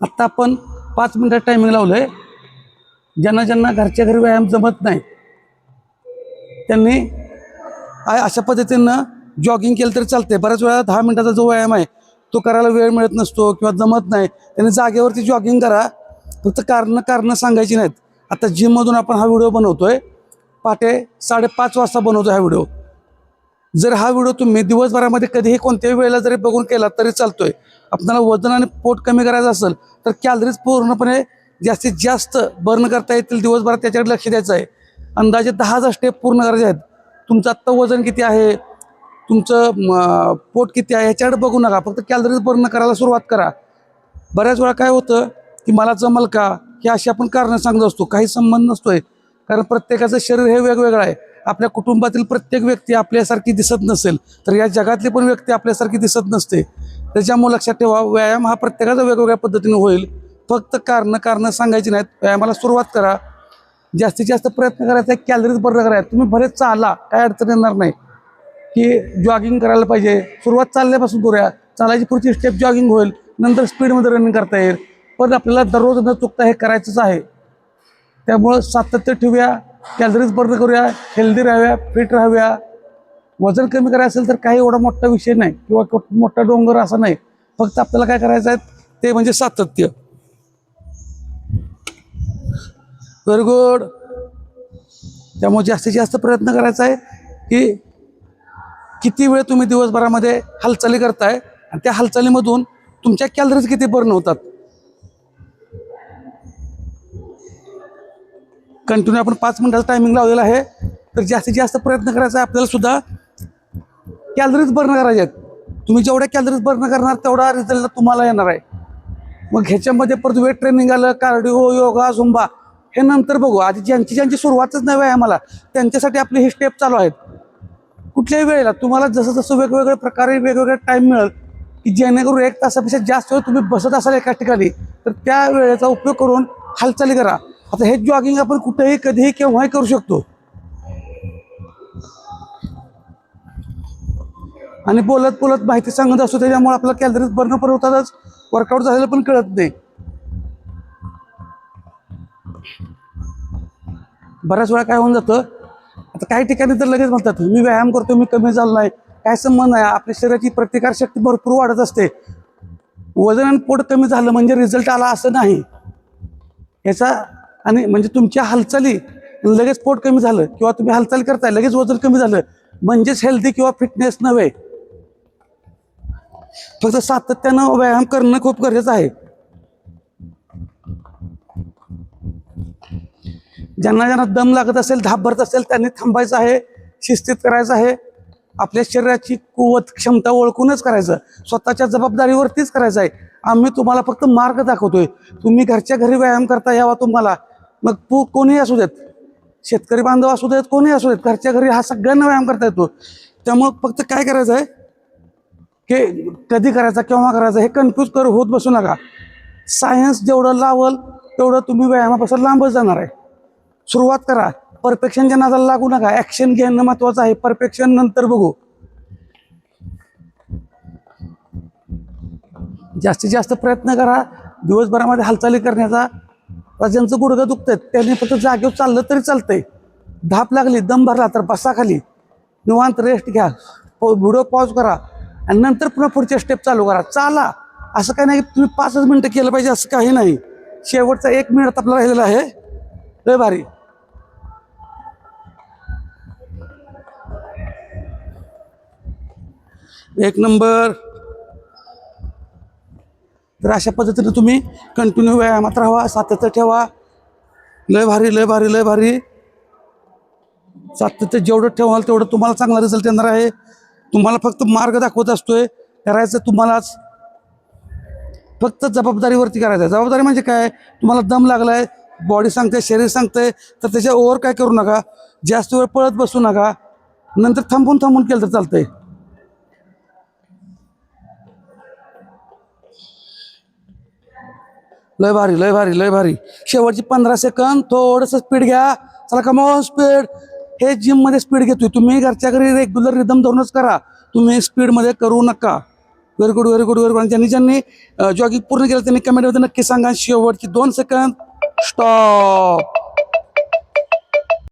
आत्ता आपण 5 मिनिटात टायमिंग लावलंय. ज्यांना ज्यांना घरच्या घरी व्यायाम जमत नाही त्यांनी अशा पद्धतीनं जॉगिंग केलं तरी चालते. बऱ्याच वेळा 10 मिनिटाचा जो व्यायाम आहे तो करायला वेळ मिळत नसतो किंवा जमत नाही, त्यांनी जागेवरती जॉगिंग करा. फक्त कारणं सांगायची नाहीत. आता जिममधून आपण हा व्हिडिओ बनवतोय, पहाटे 5:30 वाजता बनवतो हा व्हिडिओ. जर हा व्हिडिओ तुम्ही दिवसभरामध्ये कधीही कोणत्याही वेळेला जरी बघून केला तरी चालतोय. आपल्याला वजन आणि पोट कमी करायचं असेल तर कॅलरीज पूर्णपणे जास्तीत जास्त बर्न करता येतील दिवसभरात, त्याच्याकडे लक्ष द्यायचं आहे. अंदाजे 10 स्टेप पूर्ण करायचे आहेत. तुमचं आत्ता वजन किती आहे, तुमचं पोट किती आहे ह्याच्याकडे बघू नका, फक्त कॅलरीज बर्न करायला सुरुवात करा. बऱ्याच वेळा काय होतं की मला जमल का, की अशी आपण कारणं सांगत असतो. काही संबंध नसतोय, कारण प्रत्येकाचं शरीर हे वेगवेगळं आहे. आपल्या कुटुंबातील प्रत्येक व्यक्ती आपल्यासारखी दिसत नसेल तर या जगातली पण व्यक्ती आपल्यासारखी दिसत नसते. त्याच्यामुळे लक्षात ठेवा, व्यायाम हा प्रत्येकाचा वेगवेगळ्या पद्धतीने होईल. फक्त कारणं सांगायची नाहीत. व्यायामाला सुरुवात करा. जास्तीत जास्त प्रयत्न करायचा आहे कॅलरीज बर्न करायचा. तुम्ही भले चाला, काय अडचण येणार नाही. की जॉगिंग करायला पाहिजे, सुरुवात चालल्यापासून करूया. चालायची पुढची स्टेप जॉगिंग होईल, नंतर स्पीडमध्ये रनिंग करता येईल. पण आपल्याला दररोज न चुकता हे करायचंच आहे. त्यामुळं सातत्य ठेवूया, कॅलरीज बर्न करूया, हेल्दी राहूया, फिट राहूया. वजन कमी करायचं असेल तर काही एवढा मोठा विषय नाही किंवा मोठा डोंगर असा नाही. फक्त आपल्याला काय करायचं आहे ते म्हणजे सातत्य. Very good. त्यामुळे जास्तीत जास्त प्रयत्न करायचा आहे की किती वेळ तुम्ही दिवसभरामध्ये हालचाली करताय आणि त्या हालचालीमधून तुमच्या कॅलरीज किती बर्न होतात. कंटिन्यू आपण 5 मिनिटाचा टायमिंग लावलेला आहे, तर जास्तीत जास्त प्रयत्न करायचा आहे आपल्याला सुद्धा कॅलरीज बर्न करायचे आहेत. तुम्ही जेवढ्या कॅलरीज बर्न करणार तेवढा रिझल्ट तुम्हाला येणार आहे. मग ह्याच्यामध्ये परत वेट ट्रेनिंग आलं, कार्डिओ, योगा, झुंबा हे नंतर बघू. आधी ज्यांची सुरुवातच नाही व्यायामाला त्यांच्यासाठी आपले हे स्टेप चालू आहेत. कुठल्याही वेळेला तुम्हाला जसं जसं वेगवेगळ्या प्रकारे वेगवेगळा टाईम मिळेल की जेणेकरून 1 तासापेक्षा जास्त वेळ तुम्ही बसत असाल एका ठिकाणी, तर त्या वेळेचा उपयोग करून हालचाली करा. आता हे जॉगिंग आपण कुठेही कधीही केव्हाही करू शकतो. आणि बोलत माहिती सांगत असतो, त्याच्यामुळे आपल्याला कॅलरीज बर्न पण होतातच, वर्कआउट झालेलं पण कळत नाही. बऱ्याच वेळा काय होऊन जातं, आता काही ठिकाणी तर लगेच म्हणतात मी व्यायाम करतो, मी कमी झालो नाही. काय संबंध नाही. आपल्या शरीराची प्रतिकारशक्ती भरपूर वाढत असते. वजन आणि पोट कमी झालं म्हणजे रिझल्ट आला असं नाही. याचा आणि म्हणजे तुमच्या हालचाली लगेच पोट कमी झालं किंवा तुम्ही हालचाल करताय लगेच वजन कमी झालं म्हणजेच हेल्दी किंवा फिटनेस नव्हे. फक्त सातत्यानं व्यायाम करणं खूप गरजेचं आहे. ज्यांना ज्यांना दम लागत असेल, धाप भरत असेल त्यांनी थांबायचं आहे, शिस्तीत करायचं आहे. आपल्या शरीराची कुवत क्षमता ओळखूनच करायचं, स्वतःच्या जबाबदारीवरतीच करायचं आहे. आम्ही तुम्हाला फक्त मार्ग दाखवतोय. तुम्ही घरच्या घरी व्यायाम करता यावा तुम्हाला. मग कोणीही असू देत, शेतकरी बांधव असू देत, कोणीही असू देत, घरच्या घरी हा सगळ्यांना व्यायाम करता येतो. त्यामुळं फक्त काय करायचं आहे की कधी करायचा, केव्हा करायचा हे कन्फ्यूज होत बसू नका. सायन्स जेवढं लावल तेवढं तुम्ही व्यायामापासून लांबच जाणार आहे. सुरुवात करा. परफेक्शनच्या नादाला लागू नका. ॲक्शन घेणं महत्त्वाचं आहे, परफेक्शन नंतर बघू. जास्तीत जास्त प्रयत्न करा दिवसभरामध्ये हालचाली करण्याचा. ज्यांचं गुडघं दुखतात त्यांनी फक्त जागेवर चाललं तरी चालतंय. धाप लागली, दम भरला तर बसा खाली, निवांत रेस्ट घ्या, व्हिडिओ पॉज करा आणि नंतर पुन्हा पुढच्या स्टेप चालू करा. चाला. असं काही नाही की तुम्ही 5 मिनिटं केलं पाहिजे असं काही नाही. शेवटचा 1 मिनिट आपला राहिलेला आहे. लय भारी. एक नंबर. तर अशा पद्धतीने तुम्ही कंटिन्यू व्यायामात राहा, सातत्य ठेवा. लय भारी, लय भारी, लय भारी. सातत्य जेवढं ठेवाल तेवढं तुम्हाला चांगला रिझल्ट येणार आहे. तुम्हाला फक्त मार्ग दाखवत असतोय, करायचं तुम्हालाच. फक्त जबाबदारीवरती करायचं. जबाबदारी म्हणजे काय, तुम्हाला दम लागलाय, बॉडी सांगते, शरीर सांगतंय, तर त्याच्या ओव्हर काय करू नका. जास्त वेळ पळत बसू नका. नंतर थांबून केलं तर चालतंय. लय भारी, लय भारी, लय भारी. शेवटची 15 सेकंद थोडंसं स्पीड घ्या. चला कमॉन स्पीड. हे जिममध्ये स्पीड घेतोय, तुम्ही घरच्या घरी रेग्युलर रिदम धरूनच करा. तुम्ही स्पीडमध्ये करू नका. Very good very good very good. आणि ज्यांनी ज्यांनी जॉगिंग पूर्ण केलं त्यांनी कमेंटमध्ये नक्की सांगा. शेवटची 2 सेकंद स्टॉप.